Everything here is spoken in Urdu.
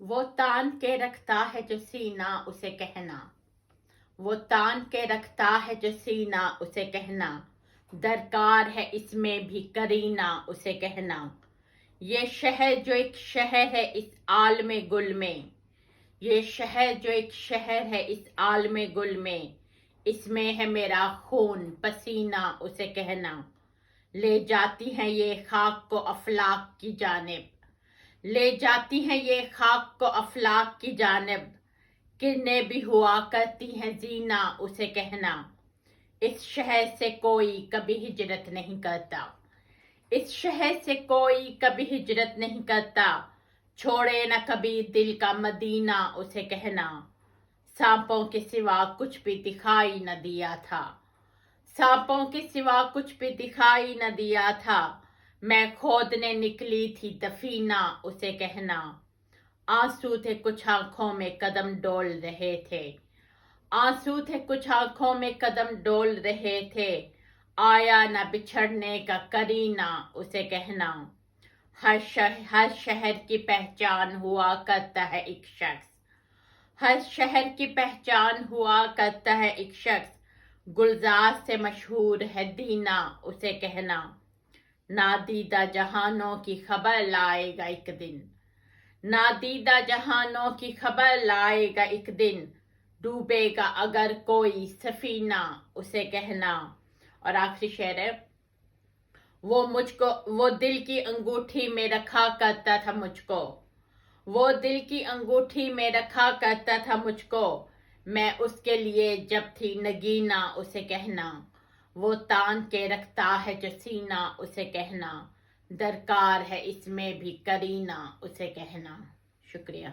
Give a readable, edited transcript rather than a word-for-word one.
وہ تان کے رکھتا ہے جو سینہ اسے کہنا، وہ تان کے رکھتا ہے جو سینہ اسے کہنا، درکار ہے اس میں بھی کرینہ اسے کہنا۔ یہ شہر جو ایک شہر ہے اس عالم گل میں، یہ شہر جو ایک شہر ہے اس عالم گل میں، اس میں ہے میرا خون پسینہ اسے کہنا۔ لے جاتی ہیں یہ خاک کو افلاک کی جانب، لے جاتی ہیں یہ خاک کو افلاک کی جانب، کرنیں بھی ہوا کرتی ہیں زینہ اسے کہنا۔ اس شہر سے کوئی کبھی ہجرت نہیں کرتا، اس شہر سے کوئی کبھی ہجرت نہیں کرتا، چھوڑے نہ کبھی دل کا مدینہ اسے کہنا۔ سانپوں کے سوا کچھ بھی دکھائی نہ دیا تھا، سانپوں کے سوا کچھ بھی دکھائی نہ دیا تھا، میں کھودنے نکلی تھی دفینہ اسے کہنا۔ آنسو تھے کچھ آنکھوں میں قدم ڈول رہے تھے، آنسو تھے کچھ آنکھوں میں قدم ڈول رہے تھے، آیا نہ بچھڑنے کا کرینہ اسے کہنا۔ ہر شہر کی پہچان ہوا کرتا ہے ایک شخص، ہر شہر کی پہچان ہوا کرتا ہے ایک شخص، گلزار سے مشہور ہے دینہ اسے کہنا۔ نادیدہ جہانوں کی خبر لائے گا ایک دن، نادیدہ جہانوں کی خبر لائے گا ایک دن، ڈوبے گا اگر کوئی سفینہ اسے کہنا۔ اور آخری شعر ہے، وہ دل کی انگوٹھی میں رکھا کرتا تھا مجھ کو، وہ دل کی انگوٹھی میں رکھا کرتا تھا مجھ کو، میں اس کے لیے جب تھی نگینہ اسے کہنا۔ وہ تان کے رکھتا ہے جو سینہ اسے کہنا، درکار ہے اس میں بھی کرینہ اسے کہنا۔ شکریہ۔